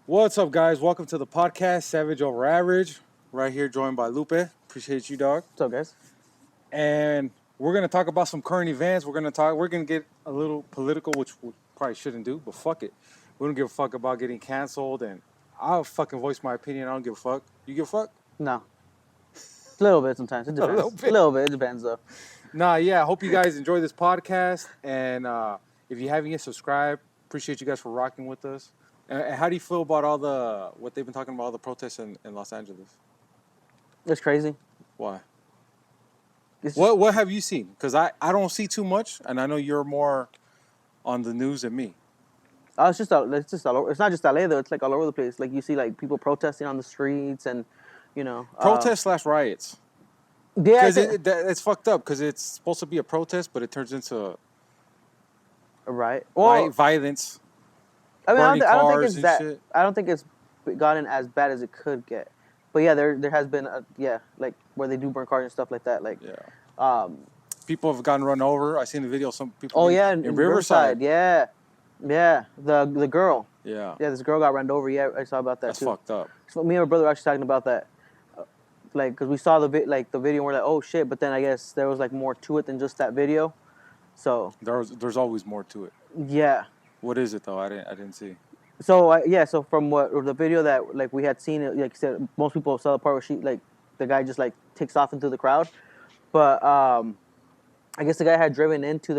What's up, guys? Welcome to the podcast, Savage Over Average. Right here, joined by Lupe. Appreciate you, dog. What's up, guys? And we're gonna talk about some current events. We're gonna get a little political, which we probably shouldn't do, but fuck it. We don't give a fuck about getting canceled, and I'll fucking voice my opinion. I don't give a fuck. You give a fuck? No. A little bit sometimes. It depends. little bit. A little bit. It depends, though. Nah, yeah. I hope you guys enjoy this podcast, and if you haven't yet, subscribe. Appreciate you guys for rocking with us. And how do you feel about what they've been talking about, all the protests in Los Angeles? It's crazy. Why? It's What have you seen? Because I don't see too much, and I know you're more on the news than me. It's just all over. It's not just LA, though. It's like all over the place. Like, you see, like, people protesting on the streets and, you know. Protests / riots. Yeah. Because it's fucked up, because it's supposed to be a protest, but it turns into Right. Well, violence. I mean, I don't think cars it's and that. shit. I don't think it's gotten as bad as it could get. But yeah, there has been like where they do burn cars and stuff like that. Like, Yeah. People have gotten run over. I seen the video. Some people. Oh yeah, in Riverside. Yeah. The girl. Yeah. Yeah, this girl got run over. Yeah, I saw about that That's too. fucked up. So me and my brother were actually talking about that, like, because we saw the video and we're like, oh shit, but then I guess there was like more to it than just that video. So There's always more to it. yeah. What is it though? I didn't see. So so from what the video that like we had seen, like you said, most people saw the part where the guy just like takes off into the crowd, but I guess the guy had driven into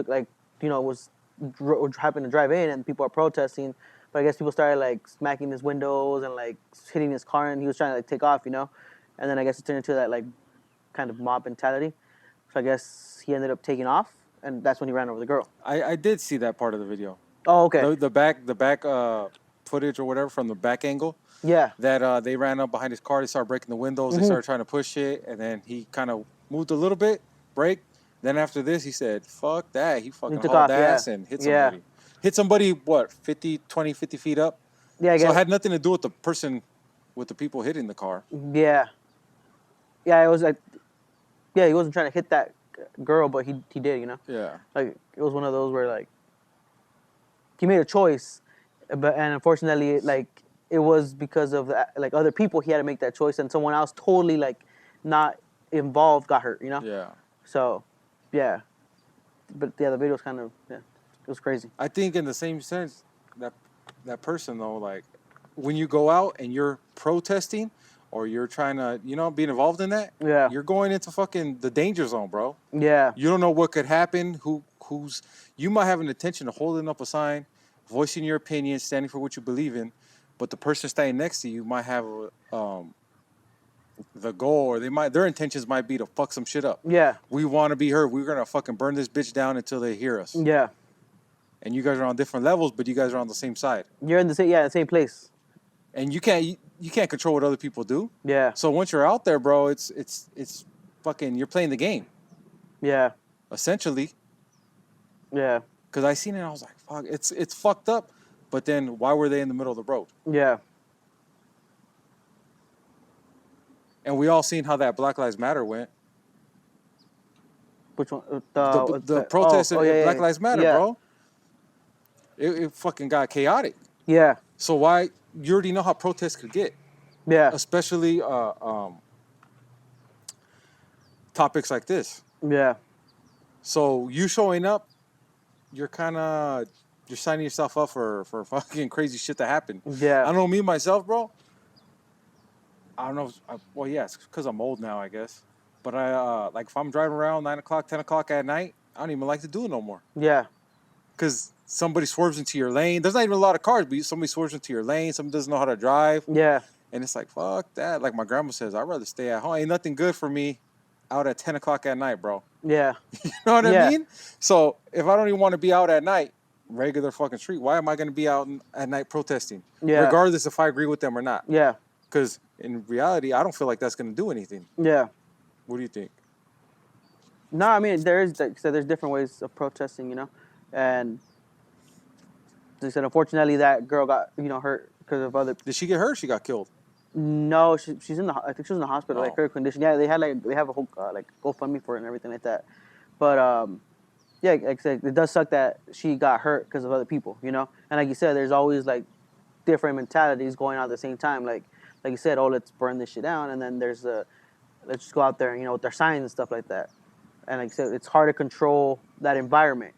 happened to drive in and people are protesting, but I guess people started like smacking his windows and like hitting his car and he was trying to like take off, and then I guess it turned into that like kind of mob mentality. So I guess he ended up taking off, and that's when he ran over the girl. I did see that part of the video. Oh, okay. The back footage or whatever from the back angle. Yeah. That they ran up behind his car. They started breaking the windows. They started trying to push it, and then he kind of moved a little bit, braked. Then after this, he said, "Fuck that." He fucking hauled ass and hit somebody. Yeah. Hit somebody, what, 50 feet up? Yeah, I guess. So it had nothing to do with the people hitting the car. Yeah. Yeah, it was like, yeah, he wasn't trying to hit that girl, but he did, Yeah. Like, it was one of those where, like, he made a choice, and unfortunately, like, it was because of like other people he had to make that choice, and someone else totally like not involved got hurt, Yeah. So, yeah, but yeah, the video was kind of it was crazy. I think in the same sense that person though, like when you go out and you're protesting or you're trying to be involved in that, Yeah. you're going into fucking the danger zone, bro. Yeah. You don't know what could happen. You might have an intention of holding up a sign, voicing your opinion, standing for what you believe in, but the person standing next to you might have the goal, or their intentions might be to fuck some shit up. Yeah. We want to be heard. We're gonna fucking burn this bitch down until they hear us. Yeah. And you guys are on different levels, but you guys are on the same side. You're in the same place. And you can't control what other people do. Yeah. So once you're out there, bro, it's fucking, you're playing the game. Yeah. Essentially. Yeah. Because I seen it and I was like, fuck, it's fucked up. But then why were they in the middle of the road? Yeah. And we all seen how that Black Lives Matter went. Which one? The protest in Black Lives Matter, yeah. bro. It fucking got chaotic. Yeah. So you already know how protests could get. Yeah. Especially topics like this. Yeah. So you showing up, you're signing yourself up for fucking crazy shit to happen. Yeah. I don't know, me myself, bro. I don't know. Well, yeah, it's because I'm old now, I guess. But like if I'm driving around 9 o'clock, 10 o'clock at night, I don't even like to do it no more. Yeah. Because somebody swerves into your lane. There's not even a lot of cars, but somebody swerves into your lane. Somebody doesn't know how to drive. Yeah. And it's like, fuck that. Like my grandma says, I'd rather stay at home. Ain't nothing good for me out at 10 o'clock at night, bro. Yeah. You know what I mean? So if I don't even want to be out at night, regular fucking street, why am I going to be out at night protesting? Yeah. Regardless if I agree with them or not. Yeah. Because in reality, I don't feel like that's going to do anything. Yeah. What do you think? No, I mean, there's different ways of protesting, and they said, unfortunately, that girl got, hurt because of other. Did she get hurt? Or she got killed. No, she's in I think she was in the hospital, like Oh. her condition. Yeah, they have a whole like GoFundMe for it and everything like that. But yeah, like I said, it does suck that she got hurt because of other people, And like you said, there's always like different mentalities going on at the same time. Like you said, oh, let's burn this shit down, and then there's let's just go out there, with their signs and stuff like that. And like I said, it's hard to control that environment,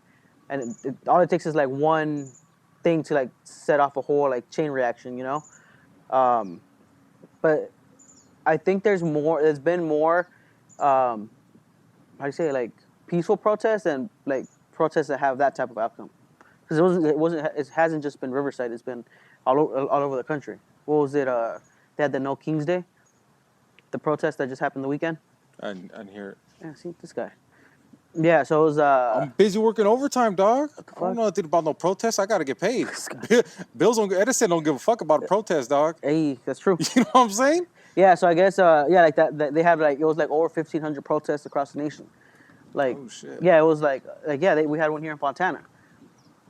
and all it takes is like one thing to like set off a whole like chain reaction, But I think there's more. There's been more, how do you say, like peaceful protests and like protests that have that type of outcome. Because it hasn't just been Riverside. It's been all over the country. What was it? They had the No Kings Day, the protest that just happened the weekend. I didn't hear it. Yeah, see this guy. Yeah, so it was. I'm busy working overtime, dog. I don't know nothing about no protests. I gotta get paid. Bills don't. Edison don't give a fuck about a protest, dog. Hey, that's true. You know what I'm saying? Yeah, so I guess like that they had like it was like over 1,500 protests across the nation. Like, oh shit. Yeah, it was like we had one here in Fontana,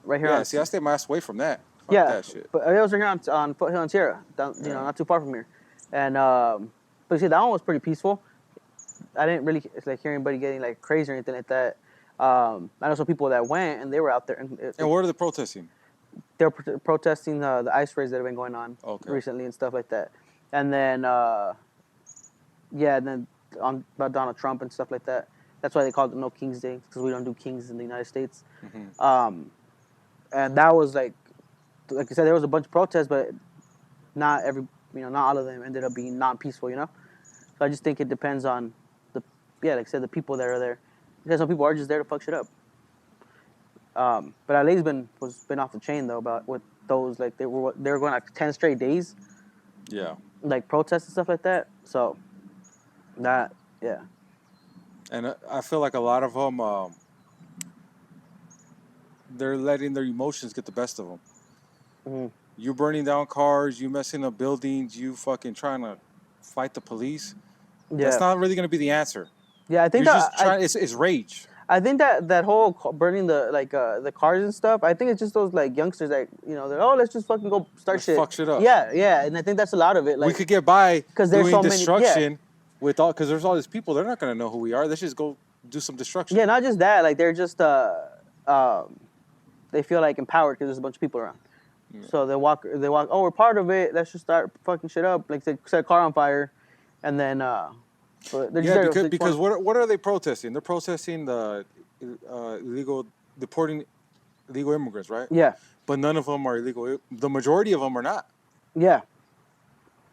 right here. Yeah, see, I stay my ass away from that. Fuck yeah, that shit. But it was right here on Foothill and Sierra, down, not too far from here, and but see that one was pretty peaceful. I didn't really like hear anybody getting like crazy or anything like that. I know some people that went and they were out there. And what are they protesting? They're protesting the ice raids that have been going on recently and stuff like that. And then, and then about Donald Trump and stuff like that. That's why they called it No Kings Day, because we don't do kings in the United States. Mm-hmm. And that was like I said, there was a bunch of protests, but not all of them ended up being non-peaceful, So I just think it depends on like I said, the people that are there. Because some people are just there to fuck shit up. But LA's been off the chain though about with those, like they were going like 10 straight days. Yeah. Like protests and stuff like that. So that And I feel like a lot of them, they're letting their emotions get the best of them. Mm-hmm. You burning down cars, you messing up buildings, you fucking trying to fight the police. Yeah. That's not really going to be the answer. Yeah, I think it's rage. I think that whole burning the cars and stuff. I think it's just those like youngsters that they're let's just fucking go start shit. Fuck shit up. Yeah, and I think that's a lot of it. Like we could get by because there's doing so destruction many, because there's all these people. They're not gonna know who we are. Let's just go do some destruction. Yeah, not just that. Like they're just they feel like empowered because there's a bunch of people around. Yeah. So they walk. Oh, we're part of it. Let's just start fucking shit up. Like they set a car on fire, and then. Because what are they protesting? They're protesting the deporting illegal immigrants, right? Yeah. But none of them are illegal. The majority of them are not. Yeah.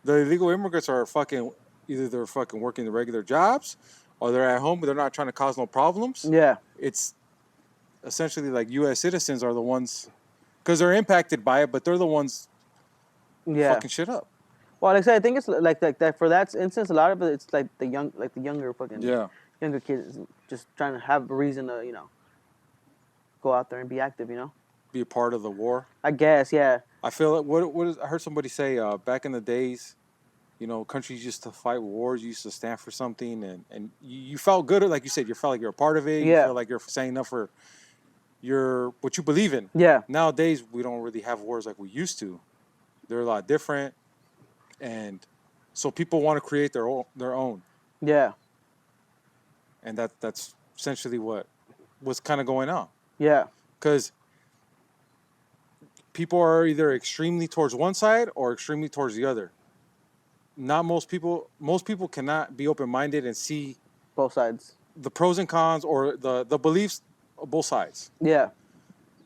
The illegal immigrants are either they're fucking working the regular jobs, or they're at home but they're not trying to cause no problems. Yeah. It's essentially like U.S. citizens are the ones, because they're impacted by it, but they're the ones fucking shit up. Well, like I said, I think it's like that. For that instance, a lot of it, it's like the younger fucking younger kids just trying to have a reason to go out there and be active, Be a part of the war. I guess, yeah. I feel like I heard somebody say back in the days, countries used to fight wars, used to stand for something, and you felt good, like you said, you felt like you're a part of it. You felt like you're saying up for what you believe in. Yeah. Nowadays, we don't really have wars like we used to. They're a lot different. And so people want to create their own. Yeah. And that's essentially what's kind of going on. Yeah. Because people are either extremely towards one side or extremely towards the other. Not most people. Most people cannot be open-minded and see both sides, the pros and cons, or the beliefs of both sides. Yeah.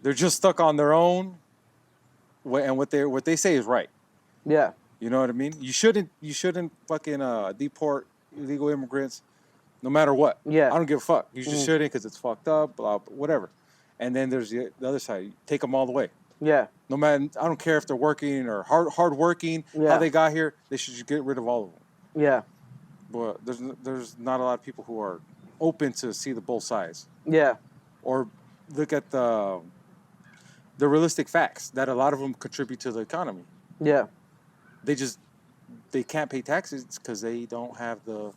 They're just stuck on their own, and what they say is right. Yeah. You know what I mean? You shouldn't fucking deport illegal immigrants, no matter what. Yeah. I don't give a fuck. You just shouldn't because it's fucked up, blah, whatever. And then there's the other side. You take them all the way. Yeah. No matter, I don't care if they're working or hard working, how they got here. They should just get rid of all of them. Yeah. But there's not a lot of people who are open to see the both sides. Yeah. Or look at the realistic facts that a lot of them contribute to the economy. Yeah. They can't pay taxes because they don't have the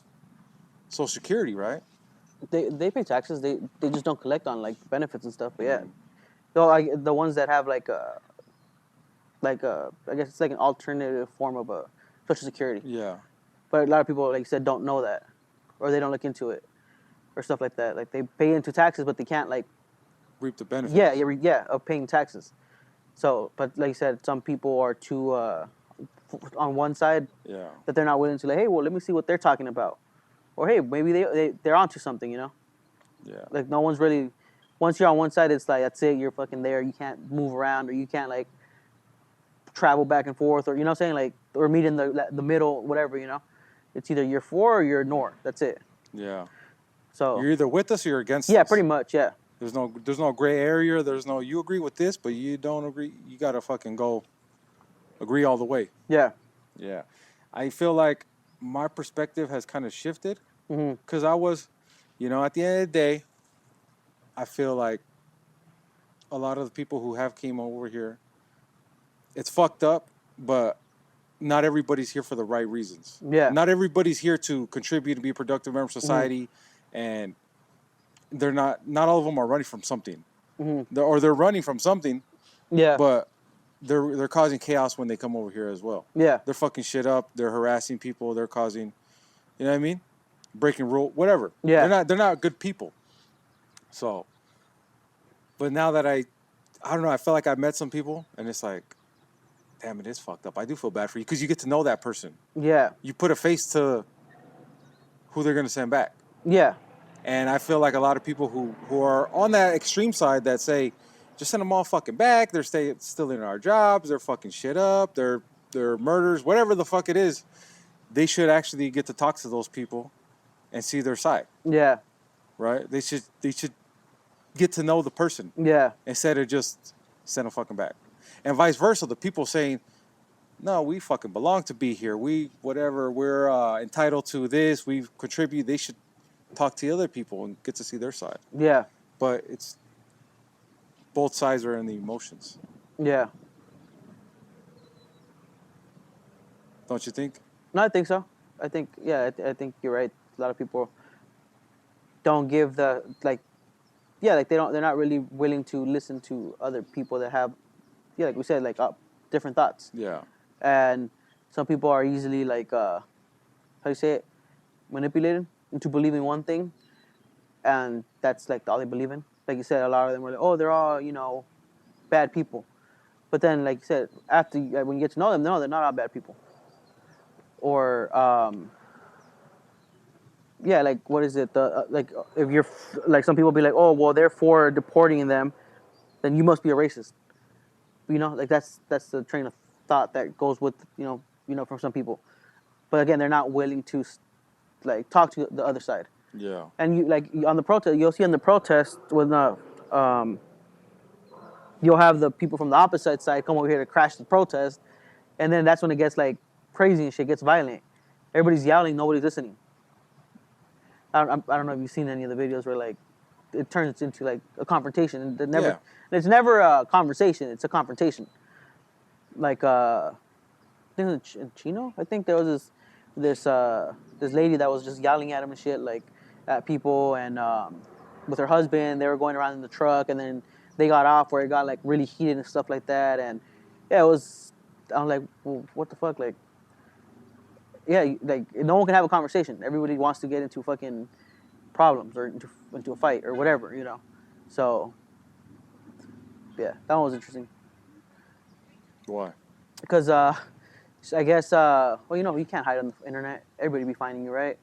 Social Security, right? They pay taxes. They just don't collect on like benefits and stuff. But yeah, so the ones that have I guess it's like an alternative form of a Social Security. Yeah. But a lot of people, like you said, don't know that, or they don't look into it, or stuff like that. Like they pay into taxes, but they can't like reap the benefits. Yeah, of paying taxes. So, but like you said, some people are too on one side Yeah. that they're not willing to like, hey, well, let me see what they're talking about, or hey, maybe they're onto something, Yeah. Like no one's really. Once you're on one side, it's like that's it. You're fucking there. You can't move around, or you can't like travel back and forth, or what I'm saying, like, or meet in the middle, whatever. It's either you're for or you're north. That's it. Yeah. So You're either with us or you're against yeah, us. pretty much, yeah, There's no gray area. There's no you agree with this, but you don't agree. You gotta fucking go agree all the way. yeah, Yeah. I feel like my perspective has kind of shifted hmm because I was, at the end of the day, I feel like a lot of the people who have came over here, it's fucked up, but not everybody's here for the right reasons. yeah, Not everybody's here to contribute and be a productive member of hmm society, and they're not. Not all of them are running from something, hmm or they're running from something, yeah, but they're causing chaos when they come over here as well. yeah, They're fucking shit up. They're harassing people. They're causing, you know what I mean, breaking rule, whatever. yeah, They're not good people. So, but now that I don't know, I feel like I met some people, and it's like, damn, it is fucked up. I do feel bad for you because you get to know that person. yeah, You put a face to who they're gonna send back. yeah, And I feel like a lot of people who are on that extreme side that say, just send them all fucking back. They're still in our jobs. They're fucking shit up. They're murders. Whatever the fuck it is, they should actually get to talk to those people and see their side, yeah, right? They should get to know the person yeah, instead of just send them fucking back. And vice versa, the people saying, no, we fucking belong to be here. We whatever we're entitled to this. We contribute. They should talk to the other people and get to see their side. yeah, But it's both sides are in the emotions, yeah. don't you think? No, I think so. I think yeah, I think you're right. A lot of people don't give the like yeah, like they're not really willing to listen to other people that have yeah, like we said, like different thoughts. Yeah, And some people are easily like how you say it, manipulated into believing one thing, and that's like all they believe in. Like you said, a lot of them were like, oh, they're all bad people. But then, like you said, after when you get to know them, no, they're not all bad people. Or yeah, like what is it? The like if you're like some people be like, oh, well, they're for deporting them, then you must be a racist. Like that's the train of thought that goes with from some people. But again, they're not willing to like talk to the other side. yeah, And you like on the protest, you'll see on the protest when you'll have the people from the opposite side come over here to crash the protest, and then that's when it gets like crazy and shit gets violent. Everybody's yelling, nobody's listening. I don't know if you've seen any of the videos where like it turns into like a confrontation, and yeah, it's never a conversation, it's a confrontation. Like I think it was in Chino. I think there was this lady that was just yelling at him and shit, like at people, and with her husband, they were going around in the truck, and then they got off where it got like really heated and stuff like that, and yeah, it was. I'm like, well, what the fuck, like, yeah, like no one can have a conversation. Everybody wants to get into fucking problems or into a fight or whatever. So yeah, that one was interesting why? because I guess well, you can't hide on the internet. Everybody be finding you, right?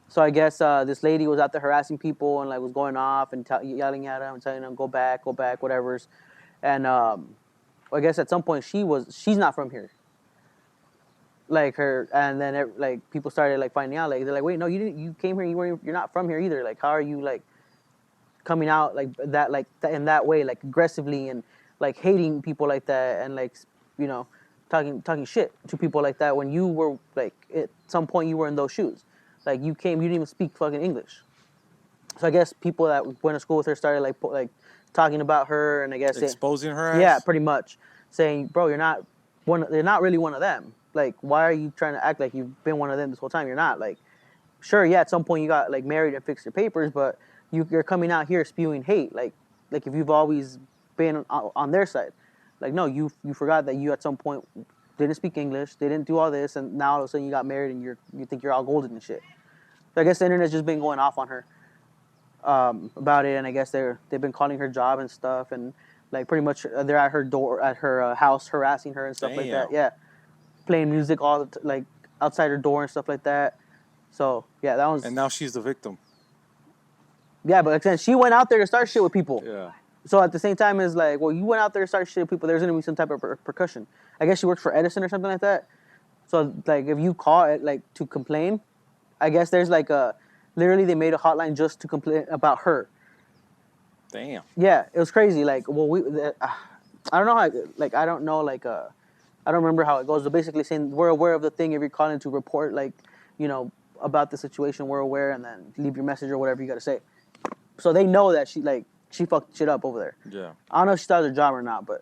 So I guess this lady was out there harassing people and like was going off and yelling at them and telling them go back, whatever's. And I guess at some point she's not from here. Like her, and then like people started like finding out. Like they're like, wait, no, you came here. You're not from here either. Like how are you like coming out like that, in that way, like aggressively and like hating people like that, and like you know talking shit to people like that when you were like at some point you were in those shoes. Like you didn't even speak fucking English. So I guess people that went to school with her started like talking about her, and I guess Exposing her yeah, ass. pretty much saying, bro, you're not one. They're not really one of them. Like, why are you trying to act like you've been one of them this whole time? You're not. Like, sure, yeah, at some point you got like married and fixed your papers, but you're coming out here spewing hate. Like if you've always been on their side. Like, no, you forgot that you at some point didn't speak English, they didn't do all this, and now all of a sudden you got married and you think you're all golden and shit. So I guess the internet's just been going off on her about it, and I guess they've been calling her job and stuff, and Like pretty much, they're at her door, at her house, harassing her and stuff like that. Damn. Yeah, playing music all like outside her door and stuff like that. So yeah, that was And now she's the victim. yeah. But then she went out there to start shit with people. Yeah. So at the same time, it's like, well, you went out there to start shit with people. There's gonna be some type of repercussion. I guess she works for Edison or something like that. So like, if you call it like to complain, I guess there's like a literally they made a hotline just to complain about her. Damn. Yeah, it was crazy. Like, well, I don't know how. Like, I don't know. Like, I don't remember how it goes. But basically, saying we're aware of the thing. If you're calling to report, like, you know, about the situation, we're aware, and then leave your message or whatever you got to say. So they know that she fucked shit up over there. Yeah. I don't know if she still has her job or not, but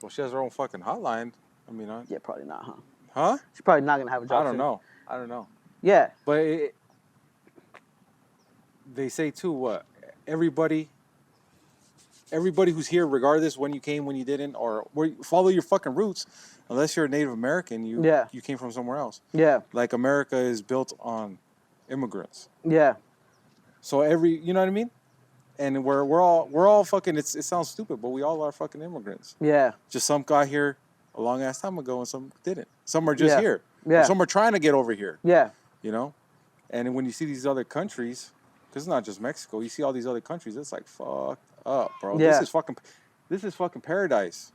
Well, she has her own fucking hotline. I mean, yeah, probably not, huh? huh? She's probably not gonna have a job. I don't soon. know. I don't know. Yeah, But they say too, what everybody who's here, regardless when you came, when you didn't, or where follow your fucking roots. Unless you're a Native American, you came from somewhere else. yeah, Like America is built on immigrants. yeah, So you know what I mean? And we're all fucking. It sounds stupid, but we all are fucking immigrants. yeah, Just some got here a long ass time ago, and some didn't. Some are just Yeah. here. Yeah. Or some are trying to get over here. yeah, You know, and when you see these other countries, because it's not just Mexico, you see all these other countries. It's like fucked up, bro. Yeah. This is fucking paradise,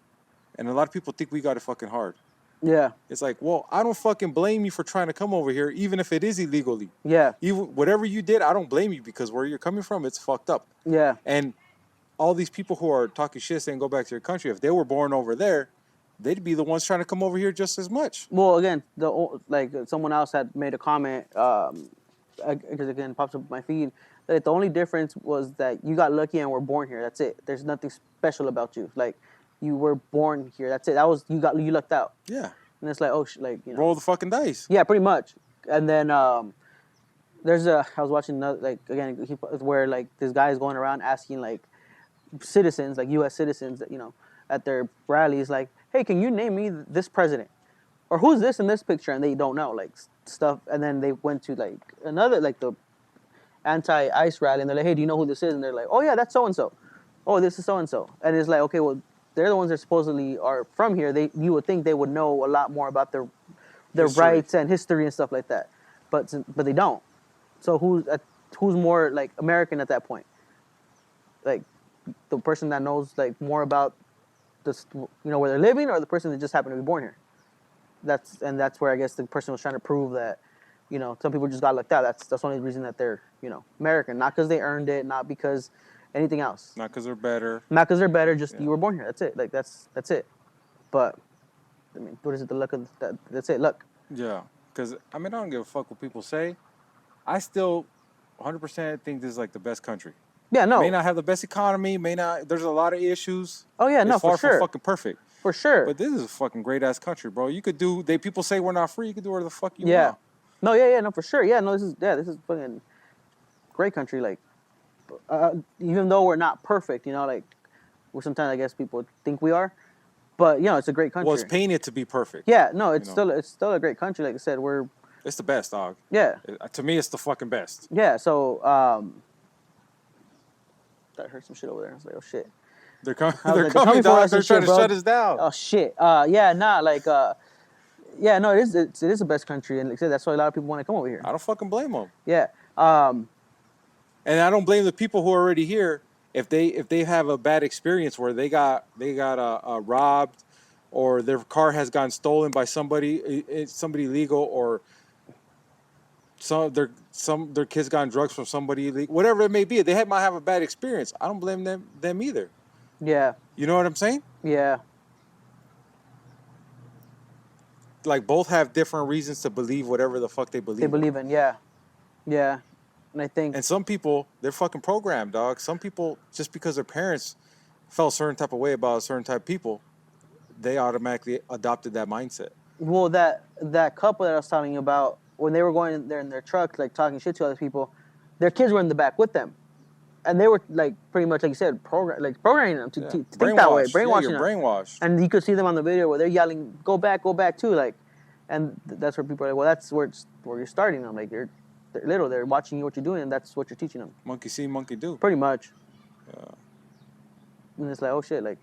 and a lot of people think we got it fucking hard. yeah, It's like, well, I don't fucking blame you for trying to come over here, even if it is illegally. yeah, Even whatever you did, I don't blame you because where you're coming from, it's fucked up. yeah, And all these people who are talking shit saying go back to your country, if they were born over there, they'd be the ones trying to come over here just as much. Well, again, someone else had made a comment, because again, it pops up in my feed, that the only difference was that you got lucky and were born here. That's it. There's nothing special about you. Like, you were born here. That's it. That was you lucked out. Yeah. And it's like, oh, Roll the fucking dice. Yeah, pretty much. And then I was watching another, like, again, where like this guy is going around asking like citizens, like U.S. citizens, that at their rallies, like, hey, can you name me this president, or who's this in this picture? And they don't know, like, stuff. And then they went to like another, like, the anti-ICE rally, and they're like, hey, do you know who this is? And they're like, oh yeah, that's so and so. Oh, this is so and so. And it's like, okay, well, they're the ones that supposedly are from here. You would think they would know a lot more about their History. rights and history and stuff like that, but they don't. So who's more like American at that point? Like, the person that knows like more about this, where they're living, or the person that just happened to be born here? That's where I guess the person was trying to prove that, some people just got lucked out. That's the only reason that they're American, not because they earned it, not because anything else. Not because they're better. Not because they're better, just you were born here. That's it. Like, that's it. But I mean, what is it? The luck of that? That's it. Luck. Yeah. Because, I mean, I don't give a fuck what people say. I still 100% think this is like the best country. Yeah, no. May not have the best economy, there's a lot of issues. Oh yeah, no, it's far for sure. from fucking perfect. For sure. But this is a fucking great ass country, bro. You could do, people say we're not free, you could do whatever the fuck you Yeah. want. No, yeah, no, for sure. Yeah, no, this is fucking great country. Like, even though we're not perfect, like, sometimes I guess people think we are, but it's a great country. Well, it's painted to be perfect. Yeah, no, it's still a great country. Like I said, it's the best, dog. Yeah. To me, it's the fucking best. Yeah. So I heard some shit over there. I was like, oh shit. They're coming, They're dog. for us They're and trying shit, to bro. shut us down. Oh shit. Yeah, nah, like yeah, no, it is the best country, and like I said, that's why a lot of people want to come over here. I don't fucking blame them. Yeah. And I don't blame the people who are already here if they have a bad experience where they got robbed, or their car has gotten stolen by somebody illegal, or their kids gotten drugs from somebody illegal, whatever it may be. They might have a bad experience. I don't blame them either. Yeah. You know what I'm saying? Yeah. Like, both have different reasons to believe whatever the fuck they believe. They believe in, yeah. Yeah. And I think... And some people, they're fucking programmed, dog. Some people, just because their parents felt a certain type of way about a certain type of people, they automatically adopted that mindset. Well, that couple that I was telling you about, when they were going there in their truck, like, talking shit to other people, their kids were in the back with them. And they were, like, pretty much, like you said, programming them to think that way, brainwashing you're them. brainwashed. And you could see them on the video where they're yelling, go back, too, like, and that's where people are like, well, that's where you're starting them. Like, they're little, they're watching you what you're doing, and that's what you're teaching them. Monkey see, monkey do. Pretty much. Yeah. and it's like, oh shit, like,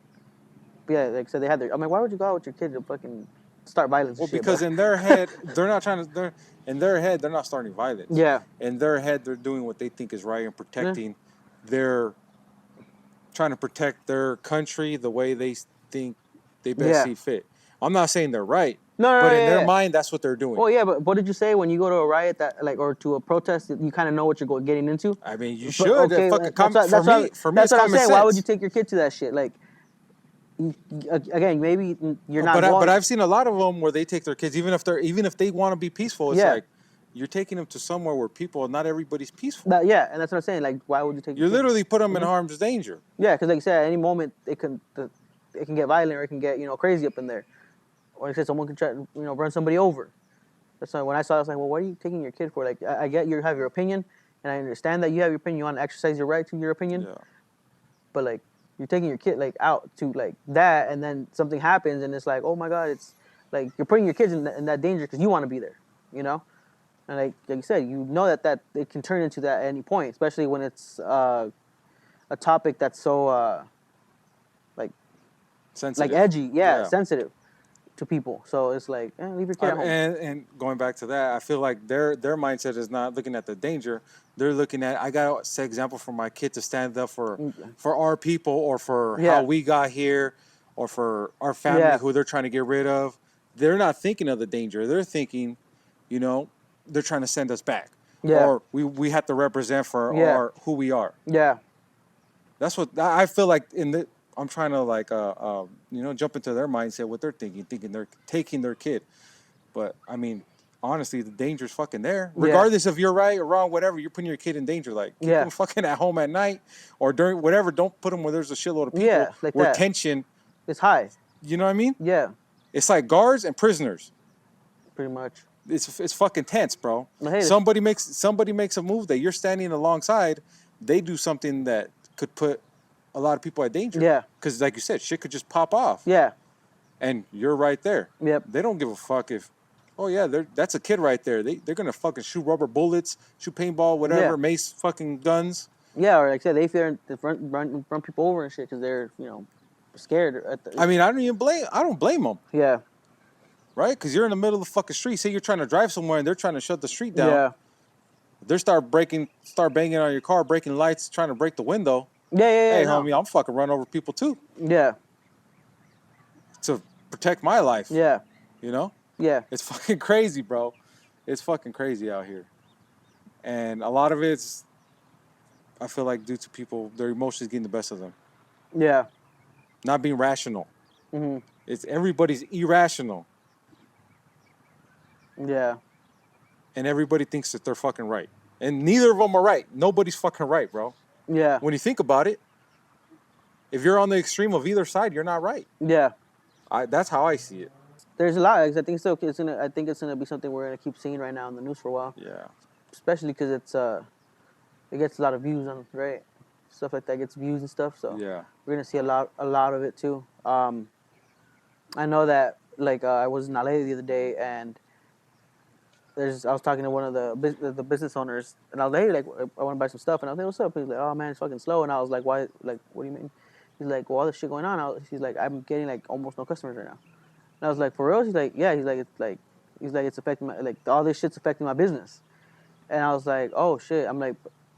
yeah, like I said, they had their. I'm like, why would you go out with your kid to fucking start violence and Well, shit, bro? because in their head, they're not trying to. In their head, they're not starting violence. Yeah. In their head, they're doing what they think is right and protecting their, trying to protect their country the way they think they best Yeah. see fit. I'm not saying they're right, No, but in yeah, their yeah. mind, that's what they're doing. Well, yeah, but what did you say when you go to a riot that like or to a protest? You kind of know what you're getting into. I mean, you But should. okay, Fucking that's what for me, that's it's what I'm common saying. Why would you sense. take your kid to that shit? Like, again, maybe you're not But going. I've seen a lot of them where they take their kids, even if they want to be peaceful. It's Yeah. like you're taking them to somewhere where people, not everybody's peaceful. Yeah, and that's what I'm saying. Like, why would you take your You kid? literally put them in harm's danger. Yeah, because like you said, at any moment it can get violent or it can get crazy up in there, or like I said, someone can try to run somebody over. That's why when I saw it, I was like, well, what are you taking your kid for? Like, I get you have your opinion, and I understand that you have your opinion. You want to exercise your right to your opinion, Yeah. but like you're taking your kid like out to like that, and then something happens, and it's like, oh my god, it's like you're putting your kids in that danger because you want to be there, you know. And like you said, you know that it can turn into that at any point, especially when it's a topic that's so like Sensitive. edgy, yeah, Yeah. sensitive to people. So it's like, leave your kid at home. And going back to that, I feel like their mindset is not looking at the danger. They're looking at, I got to set example for my kid to stand up for our people, or for how Yeah. we got here, or for our family Yeah. who they're trying to get rid of. They're not thinking of the danger. They're thinking, they're trying to send us back, Yeah. or we have to represent for Yeah. our who we are. Yeah. That's what I feel like I'm trying to like jump into their mindset, what they're thinking they're taking their kid. But I mean, honestly, the danger's fucking there. Yeah. Regardless if you're right or wrong, whatever, you're putting your kid in danger. Like, keep Yeah. them fucking at home at night or during whatever. Don't put them where there's a shitload of people Yeah, like where that. tension. It's high. You know what I mean? Yeah, It's like guards and prisoners. pretty much. It's fucking tense, bro. But hey, somebody makes a move that you're standing alongside. They do something that could put a lot of people at danger. Yeah. Because like you said, shit could just pop off. Yeah. And you're right there. Yep. They don't give a fuck if, oh yeah, that's a kid right there. They're gonna fucking shoot rubber bullets, shoot paintball, whatever, Yeah. mace fucking guns. Yeah, or like I said, they fear to run people over and shit because they're scared. I mean, I don't blame them, Yeah. right? Because you're in the middle of the fucking street. Say you're trying to drive somewhere and they're trying to shut the street down. Yeah. They start banging on your car, breaking lights, trying to break the window. Yeah. Yeah. Hey, no. homie, I'm fucking run over people too Yeah. to protect my life. Yeah. You know? Yeah. It's fucking crazy, bro. It's fucking crazy out here. And a lot of it's, I feel like, due to people, their emotions getting the best of them. Yeah. Not being rational. Mhm. It's everybody's irrational. Yeah. And everybody thinks that they're fucking right. And neither of them are right. Nobody's fucking right, bro. Yeah. When you think about it, if you're on the extreme of either side, you're not right. Yeah. That's how I see it. There's a lot. I think I think it's gonna be something we're gonna keep seeing right now in the news for a while. Yeah. Especially because it gets a lot of views on right, stuff like that gets views and stuff. So Yeah. we're gonna see a lot of it too. I know that like I was in LA the other day and I was talking to one of the business owners and I was like, hey, like I want to buy some stuff and I was like, what's up? He's like, oh man, it's fucking slow. And I was like, why? Like, what do you mean? He's like, well, all this shit going on. He's like, I'm getting like almost no customers right now. And I was like, for real? He's like, yeah. He's like, it's affecting my all this shit's affecting my business. And I was like, oh shit. I'm like,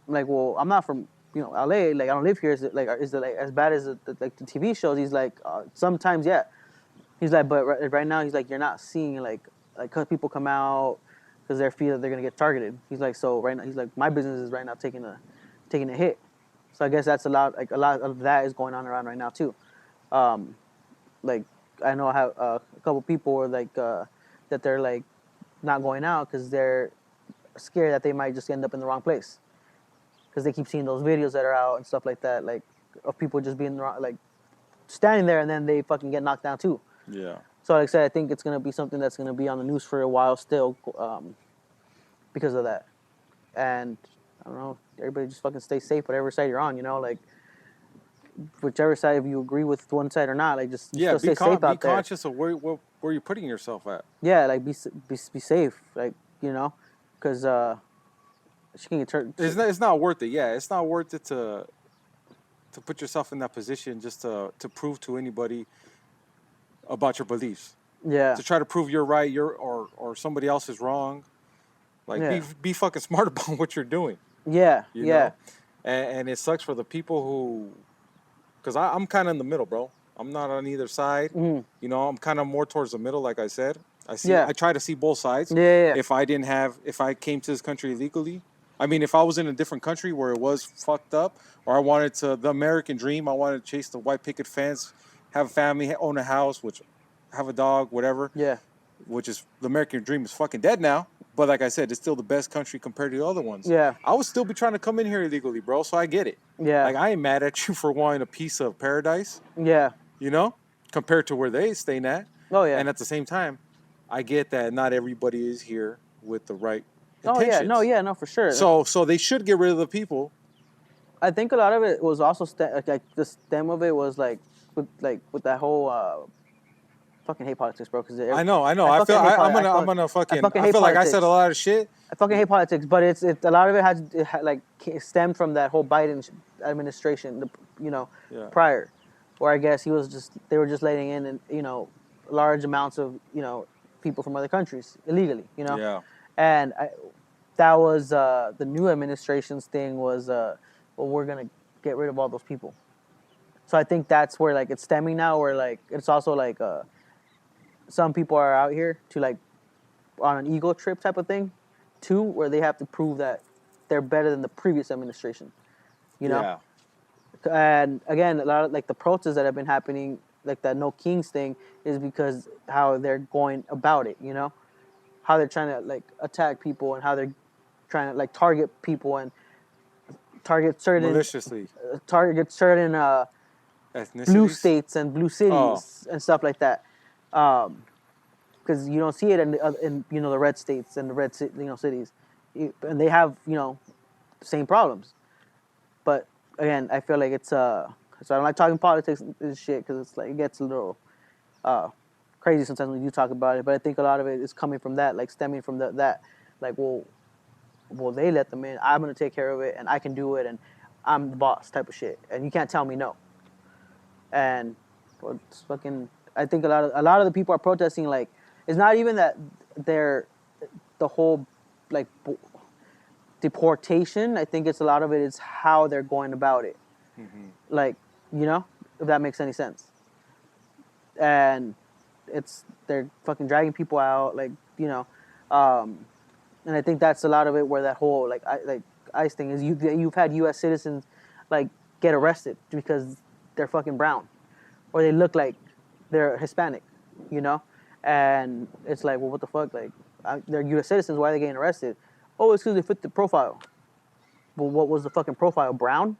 well, I'm not from LA. Like I don't live here. Is it like as bad as the TV shows? He's like, sometimes yeah. He's like, but right now he's like, you're not seeing like people come out because they feel that they're gonna get targeted. He's like, so right now he's like, my business is right now taking a hit. So I guess that's a lot of that is going on around right now too. Like I know I have a couple people like that they're like not going out because they're scared that they might just end up in the wrong place because they keep seeing those videos that are out and stuff like that, like of people just being like standing there and then they fucking get knocked down too. Yeah. So like I said, I think it's gonna be something that's gonna be on the news for a while still, because of that. And I don't know, everybody just fucking stay safe, whatever side you're on. Like whichever side, if you agree with one side or not, like just Yeah, still stay safe out there. Be conscious of where you're putting yourself at. Yeah, like be safe, like because she can get turned. It's not worth it. Yeah, it's not worth it to to put yourself in that position just to prove to anybody about your beliefs, Yeah. to try to prove you're right, or somebody else is wrong. Like Yeah. be fucking smart about what you're doing, Yeah. you Yeah. know. And it sucks for the people who, because I'm kind of in the middle, bro. I'm not on either side. Mm-hmm. You know, I'm kind of more towards the middle. Like I said, Yeah. I try to see both sides. Yeah. Yeah. If I came to this country illegally, I mean, if I was in a different country where it was fucked up, or I wanted to the American dream, I wanted to chase the white picket fence, have a family, own a house, which have a dog, whatever. Yeah. Which is the American dream is fucking dead now. But like I said, it's still the best country compared to the other ones. Yeah. I would still be trying to come in here illegally, bro. So I get it. Yeah. Like I ain't mad at you for wanting a piece of paradise, Yeah. you know, compared to where they staying at. Oh yeah. And at the same time, I get that not everybody is here with the right Oh yeah. No. intentions. Yeah. No. For sure. So they should get rid of the people. I think a lot of it was also like the stem of it was with that whole fucking hate politics, bro. Because I know. I I fucking feel hate I'm gonna I fucking. fucking I hate feel like I said a politics. lot of shit. I fucking hate politics, but it's a lot of it stemmed from that whole Biden administration, Yeah. prior, where I guess they were just letting in, and large amounts of people from other countries illegally, Yeah. and that was the new administration's thing was well, we're gonna get rid of all those people. So I think that's where like it's stemming now, where like it's also like some people are out here to like on an ego trip type of thing, too, where they have to prove that they're better than the previous administration, you know. Yeah. And again, a lot of like the protests that have been happening, like that No Kings thing, is because how they're going about it, how they're trying to like attack people and how they're trying to like target people and target certain Maliciously. target certain blue Ethnicities. states and blue Oh. cities and stuff like that. Because you don't see it in the red states and the red cities, and they have the same problems. But again, I feel like it's so I don't like talking politics and shit because it's like it gets a little crazy sometimes when you talk about it. But I think a lot of it is coming from that, like stemming from that, like well they let them in, I'm gonna take care of it and I can do it and I'm the boss type of shit, and you can't tell me no. And well, it's fucking. I think a lot of the people are protesting like it's not even that they're the whole like deportation. I think it's a lot of it is how they're going about it. Mm-hmm. Like if that makes any sense. And they're fucking dragging people out, like and I think that's a lot of it where that whole like ICE thing is you've had U.S. citizens like get arrested because they're fucking brown or they look like they're Hispanic, and it's like, well, what the fuck? Like, they're U.S. citizens. Why are they getting arrested? Oh, it's because they fit the profile. Well, what was the fucking profile? Brown?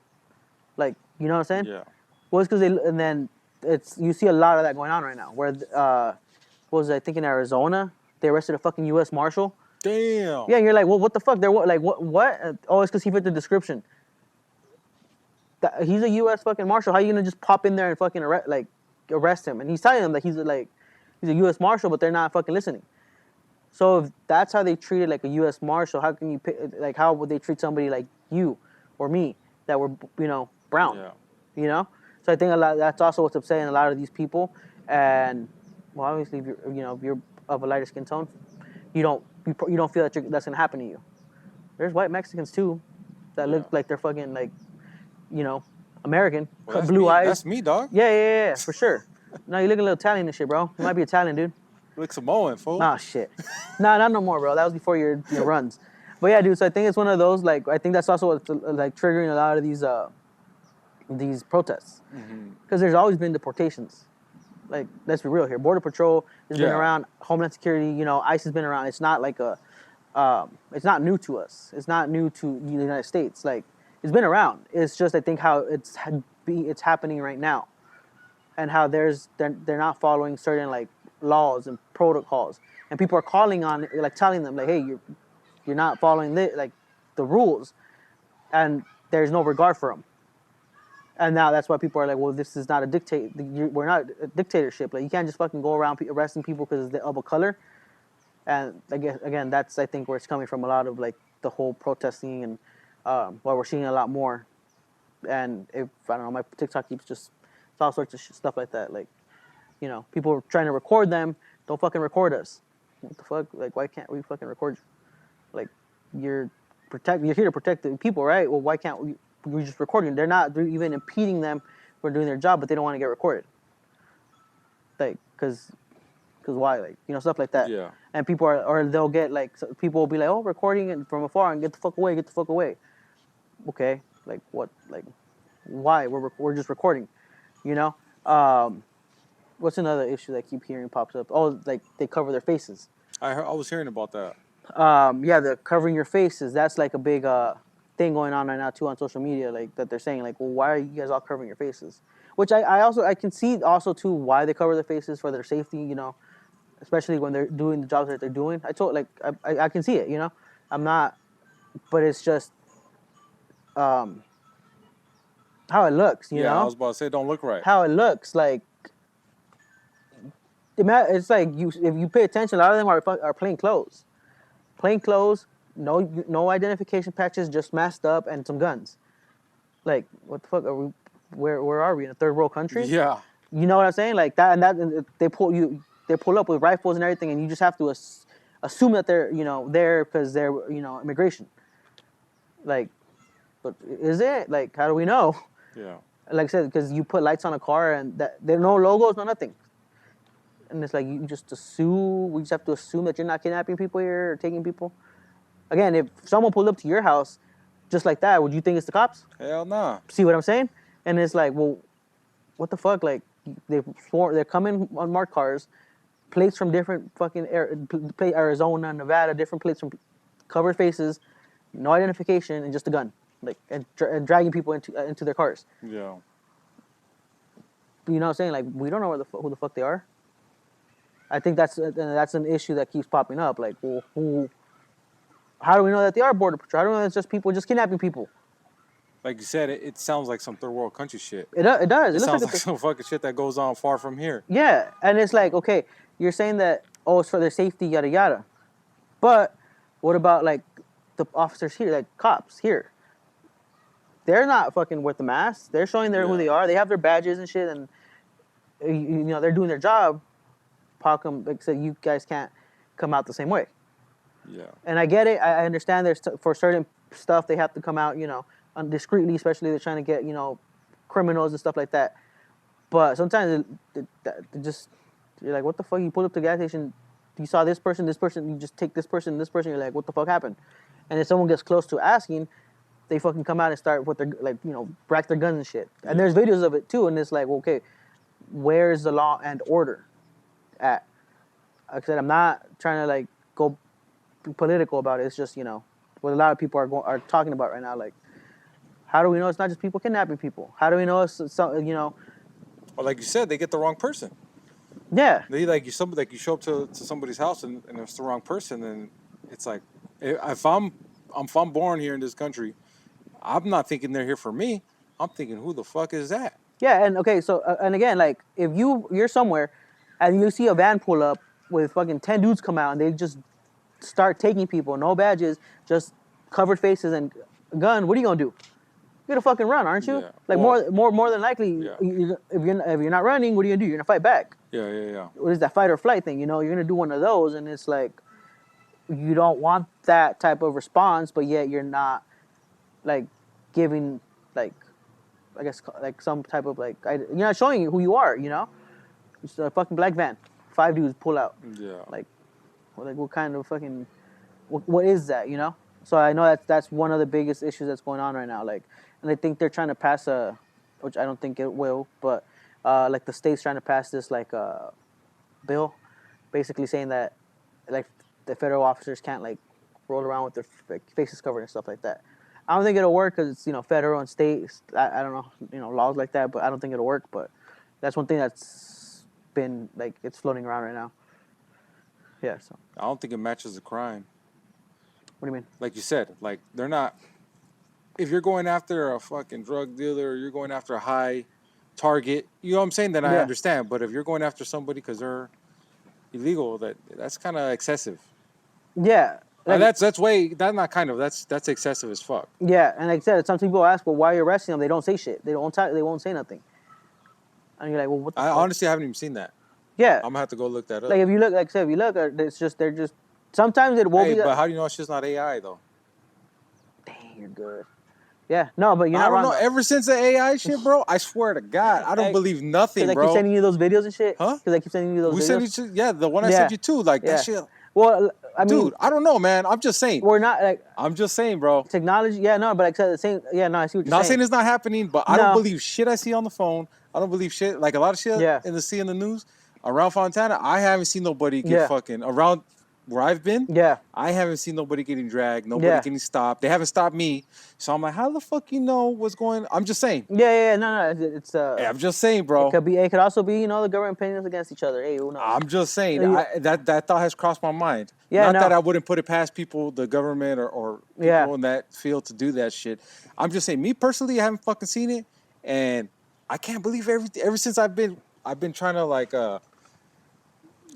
Like, you know what I'm saying? Yeah. Well, it's because and then you see a lot of that going on right now. Where, what was it, I think in Arizona, they arrested a fucking U.S. Marshal. Damn. Yeah, and you're like, well, what the fuck? They're like, what? Oh, it's because he fit the description. He's a U.S. fucking Marshal. How are you gonna just pop in there and fucking arrest him? And he's telling them that he's a U.S. Marshal, but they're not fucking listening. So if that's how they treated like a U.S. Marshal, how can you how would they treat somebody like you or me that were brown? Yeah. So I think that's also what's upsetting a lot of these people. And well, obviously, if you're of a lighter skin tone, you don't feel that's gonna happen to you. There's white Mexicans too that look like they're fucking like American, Well, blue eyes. That's me, dog. Yeah, for sure. No, you look a little Italian and shit, bro. You might be Italian, dude. Look Samoan, fool. Nah, shit. Nah, not no more, bro. That was before your runs. But yeah, dude. So I think it's one of those. Like, I think that's also what's like triggering a lot of these protests, because there's always been deportations. Like, let's be real here. Border Patrol has been around. Homeland Security, ICE has been around. It's not like it's not new to us. It's not new to the United States. Like, it's been around. It's just I think how it's happening right now, and how they're not following certain like laws and protocols, and people are calling on like telling them like, hey, you're not following the rules, and there's no regard for them. And now that's why people are like, well, this is not a dictate. We're not a dictatorship. Like, you can't just fucking go around arresting people because they're of a color. And again, that's I think where it's coming from. A lot of like the whole protesting and why we're seeing a lot more And if I don't know, my TikTok keeps just it's all sorts of stuff like that. Like, people are trying to record them. Don't fucking record us. What the fuck? Like, why can't we fucking record you? Like, you're you're here to protect the people, right? Well, why can't we're just recording? They're even impeding them from doing their job, but they don't want to get recorded. Like, because why? Like, stuff like that. Yeah. And people are, or they'll get like, people will be like, oh, recording it from afar and get the fuck away, get the fuck away. Okay, like what? Like, why? We're just recording, you know. What's another issue that I keep hearing pops up? Oh, like they cover their faces. I was hearing about that. Yeah, the covering your faces. That's like a big thing going on right now too on social media. Like that they're saying like, well, why are you guys all covering your faces? Which I can see also too why they cover their faces for their safety. Especially when they're doing the jobs that they're doing. I can see it. I'm not, but it's just um, how it looks. Yeah, I was about to say, don't look right. How it looks like. It's like if you pay attention, a lot of them are plain clothes. Plain clothes, no identification patches, just masked up and some guns. Like, what the fuck are we? Where are we, in a third world country? Yeah. You know what I'm saying? Like that, and they pull up with rifles and everything, and you just have to assume that they're there because they're immigration. Like, but is it like, how do we know? Yeah. Like I said, because you put lights on a car and there are no logos, no nothing. And it's like you just assume. We just have to assume that you're not kidnapping people here or taking people. Again, if someone pulled up to your house just like that, would you think it's the cops? Hell nah. See what I'm saying? And it's like, well, what the fuck? Like, they're coming on marked cars, plates from different fucking Arizona, Nevada, different plates from covered faces, no identification, and just a gun, like and dragging people into their cars. Yeah. You know what I'm saying? Like, we don't know who the fuck they are. I think that's an issue that keeps popping up. Like, well, how do we know that they are border patrol? How do we know it's just people just kidnapping people? Like you said, it sounds like some third world country shit. It does. It looks sounds like some fucking shit that goes on far from here. Yeah, and it's like, okay, you're saying that, it's for their safety, yada yada, but what about like the officers here, like cops here? They're not fucking with the masks. They're showing who they are. They have their badges and shit, and they're doing their job. How come, like I said, you guys can't come out the same way? Yeah. And I get it. I understand there's for certain stuff they have to come out, discreetly, especially they're trying to get, criminals and stuff like that. But sometimes it just, you're like, what the fuck? You pulled up to the gas station, you saw this person, you just take this person, you're like, what the fuck happened? And if someone gets close to asking, they fucking come out and start with their, like, rack their guns and shit. And there's videos of it too, and it's like, well, okay, where's the law and order at? Like I said, I'm not trying to like go political about it. It's just, what a lot of people are talking about right now. Like, how do we know it's not just people kidnapping people? How do we know it's Well, like you said, they get the wrong person. Yeah. They like you show up to somebody's house and it's the wrong person, and it's like, if I'm born here in this country, I'm not thinking they're here for me. I'm thinking, who the fuck is that? Yeah, and okay, so and again, like if you're somewhere and you see a van pull up with fucking 10 dudes come out and they just start taking people, no badges, just covered faces and a gun, what are you gonna do? You're gonna fucking run, aren't you? Yeah. Like, more than likely, Yeah. if you're not running, what are you gonna do? You're gonna fight back. Yeah. What is that fight or flight thing? You're gonna do one of those, and it's like you don't want that type of response, but yet you're not like giving like, I guess, like some type of like, you're not showing who you are. It's a fucking black van, 5 dudes pull out. Yeah. Like what kind of fucking what is that? So I know that's one of the biggest issues that's going on right now. Like, and I think they're trying to pass which I don't think it will, but like the state's trying to pass this like bill, basically saying that like the federal officers can't like roll around with their faces covered and stuff like that. I don't think it'll work because it's federal and state. I don't know laws like that, but I don't think it'll work. But that's one thing that's been like it's floating around right now. Yeah. So I don't think it matches the crime. what do you mean? Like you said, like they're not. If you're going after a fucking drug dealer, or you're going after a high target, you know what I'm saying? Then I Yeah. understand. But if you're going after somebody because they're illegal, that's kind of excessive. Yeah, Like, that's not kind of, that's excessive as fuck. yeah, and like I said, some people ask, well, why are you arresting them? They don't say shit. They won't say nothing. And you're like, well, what the I fuck? honestly haven't even seen that. Yeah, I'm gonna have to go look that up. like if you look, like I said, if you look, it's just they're just. Sometimes it will Hey, be. but how do you know it's just not AI though? Dang, you're good. Yeah, no, but you're I not don't wrong know. though. Ever since the AI shit, bro, I swear to God, I don't Like, believe Cause nothing, I keep bro. sending you those videos and shit. Huh? Cause I keep sending you those We videos. sent you, yeah, the one I Yeah, sent you too. Like that yeah. shit, Well, I mean, dude. I don't know, man. I'm just saying. we're not like I'm just saying, bro. technology. Yeah, no, but like I said, the same. Yeah, no, I see what you're Not saying. saying it's not happening, but I don't No. believe shit I see on the phone. I don't believe shit, like a lot of shit Yeah. in the news around Fontana. I haven't seen nobody get Yeah. fucking around where I've been. Yeah. I haven't seen nobody getting dragged, nobody Yeah. getting stopped. They haven't stopped me. So I'm like, how the fuck you know what's going? I'm just saying. Yeah. No. It's Hey, I'm just saying, It bro. could be. It could also be. The government pitting us against each other. Hey, who knows? I'm just saying. Yeah. That thought has crossed my mind. Yeah, Not that no. I wouldn't put it past people, the government or people Yeah. in that field to do that shit. I'm just saying, me personally, I haven't fucking seen it, and I can't believe ever since I've been trying to like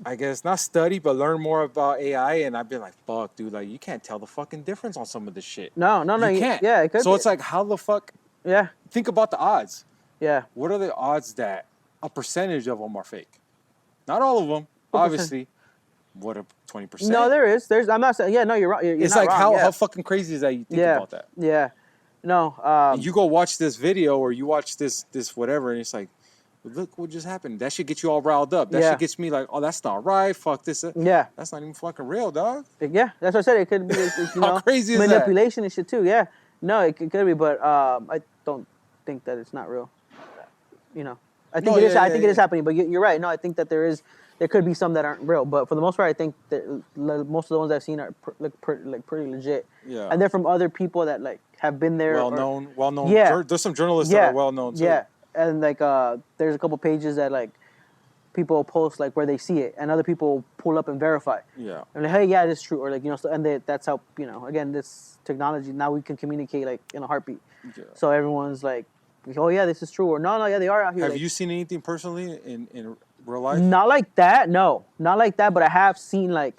I guess not study but learn more about AI, and I've been like, fuck, dude, like you can't tell the fucking difference on some of this shit. No. You can't. Yeah, it could So be. it's like, how the fuck? Yeah. Think about the odds. Yeah. What are the odds that a percentage of them are fake? Not all of them, What obviously. What, a 20%? No, there is. There's. I'm not saying. Yeah, no, you're wrong. You're It's not like wrong. Yeah. how fucking crazy is that you think Yeah. about that? Yeah. No. And you go watch this video or you watch this whatever, and it's like, look what just happened. That shit gets you all riled up. That Yeah. shit gets me like, oh, that's not right. Fuck this. Yeah. That's not even fucking real, dog. Yeah. That's what I said. It could be. How crazy is that? manipulation and shit too. Yeah. No, it could be, but I don't think that it's not real. I think No, it is. yeah, I yeah, think it is yeah. happening. But you're right. No, I think that there could be some that aren't real. But for the most part, I think that most of the ones I've seen are pretty legit. Yeah. And they're from other people that like have been there. Well known. Yeah. There's some journalists Yeah. that are well known too. Yeah. And like there's a couple pages that like people post like where they see it, and other people pull up and verify. Yeah. And like, hey, yeah, it's true, or like so, and that's how again, this technology now we can communicate like in a heartbeat. Yeah. So everyone's like, oh yeah, this is true, or no, yeah, they are out here. Have like, you seen anything personally in real life? Not like that, no, not like that. But I have seen like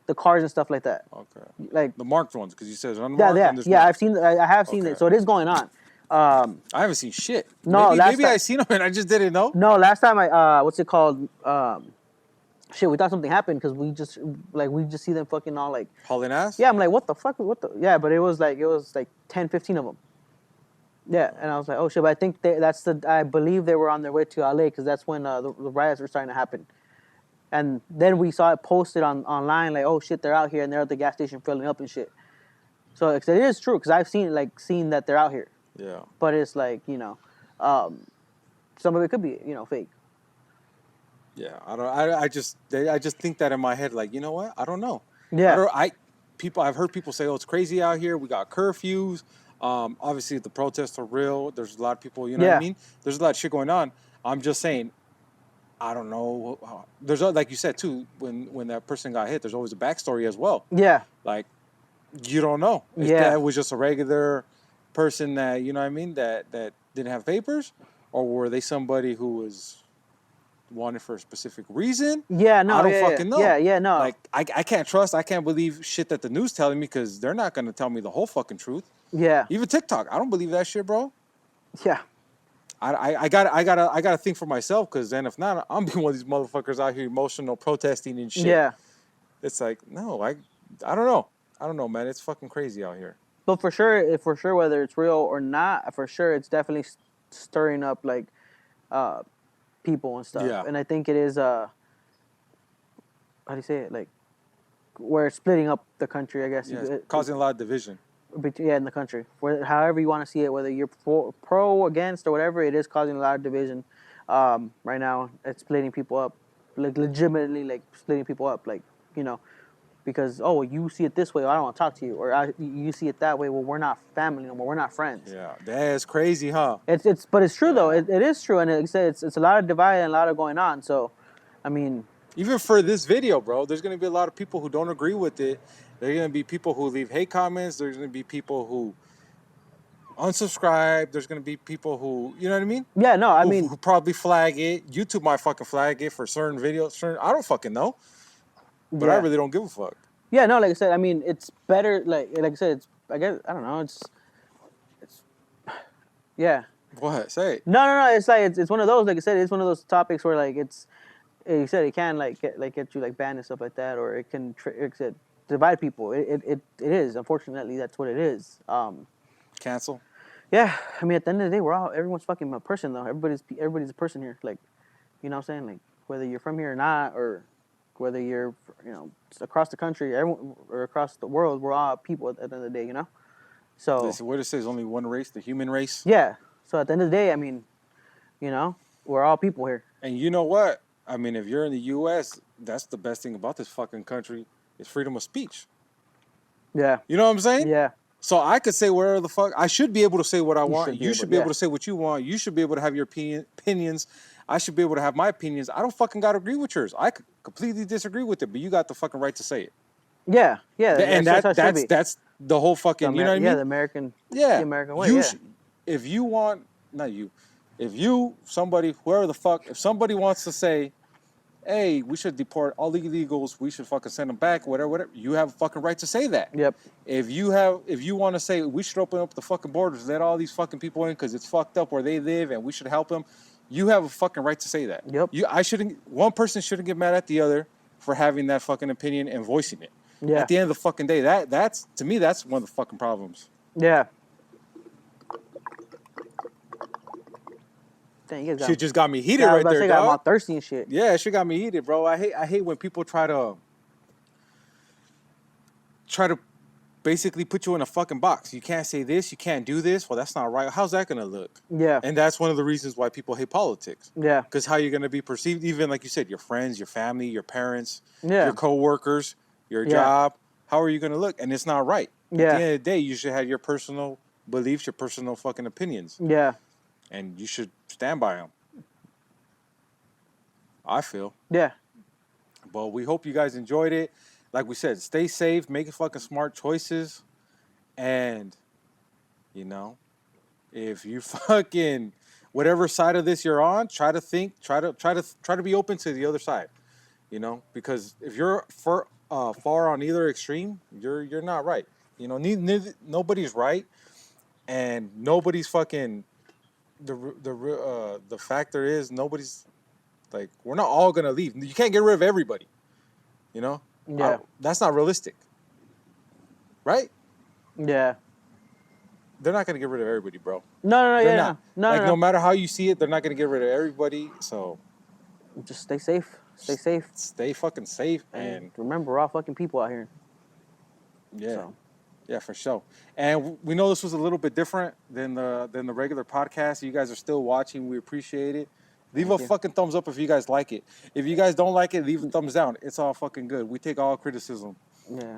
the cars and stuff like that. Okay. Like The marked ones, because you said it's unmarked. yeah, and there's yeah. marked. I've seen, I have seen Okay. it, so it is going on. I haven't seen shit. No, maybe I seen them and I just didn't know. No, last time what's it called? Shit, we thought something happened because we just see them fucking all like. Hauling ass. Yeah, I'm like, what the fuck? Yeah, but it was like 10, 15 of them. Yeah, and I was like, oh shit, but I think I believe they were on their way to LA because that's when the riots were starting to happen. And then we saw it posted online, like, oh shit, they're out here and they're at the gas station filling up and shit. So it is true because I've seen that they're out here. Yeah. But it's like, some of it could be, fake. Yeah. I just think that in my head, like, you know what? I don't know. Yeah. I've heard people say, oh, it's crazy out here. We got curfews. Obviously the protests are real. There's a lot of people, you know what I mean? There's a lot of shit going on. I'm just saying, I don't know. There's, like you said too, when that person got hit, there's always a backstory as well. Yeah. Like, you don't know. If that was just a regular person that, you know what I mean, that didn't have papers, or were they somebody who was wanted for a specific reason? Yeah, no, I don't fucking know. Yeah, no. Like, I can't believe shit that the news telling me, because they're not going to tell me the whole fucking truth. Yeah. Even TikTok, I don't believe that shit, bro. Yeah. I gotta think for myself, because then if not, I'm being one of these motherfuckers out here emotional protesting and shit. Yeah. It's like, no, I don't know. I don't know, man. It's fucking crazy out here. But for sure, whether it's real or not, for sure, it's definitely stirring up like people and stuff. Yeah. And I think it is how do you say it? Like where it's splitting up the country, I guess. Yeah, it's causing a lot of division. Yeah, in the country. However you want to see it, whether you're pro, against, or whatever, it is causing a lot of division. Right now, it's splitting people up, like legitimately, like splitting people up, like because you see it this way, I don't want to talk to you, or you see it that way. Well, we're not family no more. We're not friends. Yeah, that's crazy, huh? But it's true though. It is true, and like I said, it's a lot of divide and a lot of going on. So, I mean, even for this video, bro, there's gonna be a lot of people who don't agree with it. There's gonna be people who leave hate comments. There's gonna be people who unsubscribe. There's gonna be people who, you know what I mean? Yeah, no, I mean, who probably flag it. YouTube might fucking flag it for certain videos. I don't fucking know, but I really don't give a fuck. Yeah, no, like I said, I mean, it's better. Like I said, it's I guess I don't know. It's yeah. What? Say it. No. It's like it's one of those. Like I said, it's one of those topics where like it's you said it can get you like banned and stuff like that, or it can like I said, divide people. It is unfortunately that's what it is. Cancel. Yeah, I mean at the end of the day, everyone's fucking a person though. Everybody's a person here. Like you know what I'm saying? Like whether you're from here or not, or whether you're across the country, everyone or across the world, we're all people at the end of the day. You know. So What it says, only one race, the human race. yeah. So at the end of the day, I mean, we're all people here. And you know what? I mean, if you're in the U.S., that's the best thing about this fucking country is freedom of speech. Yeah. You know what I'm saying? Yeah. So I could say whatever the fuck. I should be able to say what I want. You should be able yeah. to say what you want. You should be able to have your opinions. I should be able to have my opinions. I don't fucking got to agree with yours. I could completely disagree with it, but you got the fucking right to say it. Yeah. Yeah. And that's how it should be. that's the whole fucking, you know what I mean? Yeah, the American way. You Yeah. if you want, not you, if you, somebody, whoever the fuck, if somebody wants to say, hey, we should deport all the illegals, we should fucking send them back, whatever, you have a fucking right to say that. Yep. If you want to say we should open up the fucking borders, let all these fucking people in because it's fucked up where they live and we should help them, you have a fucking right to say that. Yep. One person shouldn't get mad at the other for having that fucking opinion and voicing it. Yeah. At the end of the fucking day, that's to me, that's one of the fucking problems. Yeah. Dang, you guys Shit just got me heated I was right about to there, say, dog. I'm all thirsty and shit. Yeah, shit got me heated, bro. I hate when people try to basically put you in a fucking box. You can't say this, you can't do this. Well, that's not right. How's that gonna look? Yeah. And that's one of the reasons why people hate politics. Yeah. Because how you're gonna be perceived, even like you said, your friends, your family, your parents, Yeah. your coworkers, your Yeah. job. How are you gonna look? And it's not right. At Yeah. the end of the day, you should have your personal beliefs, your personal fucking opinions. Yeah. And you should stand by them. I feel. Yeah. But we hope you guys enjoyed it. Like we said, stay safe, make fucking smart choices. And, if you fucking, whatever side of this you're on, try to think, try to be open to the other side. Because if you're far on either extreme, you're not right. Nobody's right, and nobody's fucking. The factor is nobody's like we're not all gonna leave. You can't get rid of everybody. Yeah. That's not realistic, right? Yeah. They're not gonna get rid of everybody, bro. No. They're Yeah. not. No. No matter how you see it, they're not gonna get rid of everybody. So Just stay safe. Stay safe. stay fucking safe And remember, we're all fucking people out here. yeah. So. Yeah, for sure. And we know this was a little bit different than the regular podcast. You guys are still watching. We appreciate it. Leave a fucking thumbs up if you guys like it. If you guys don't like it, leave a thumbs down. It's all fucking good. We take all criticism. Yeah.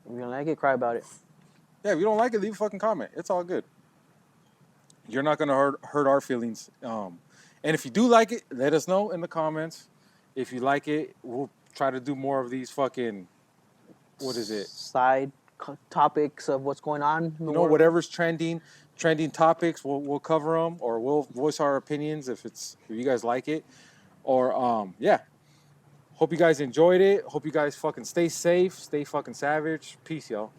If you don't like it, cry about it. Yeah, if you don't like it, leave a fucking comment. It's all good. You're not gonna hurt our feelings. And if you do like it, let us know in the comments. If you like it, we'll try to do more of these fucking. What is it? Side topics of what's going on in the world. Whatever's trending topics, we'll cover them, or we'll voice our opinions if you guys like it, or yeah. Hope you guys enjoyed it. Hope you guys fucking stay safe, stay fucking savage. Peace, y'all.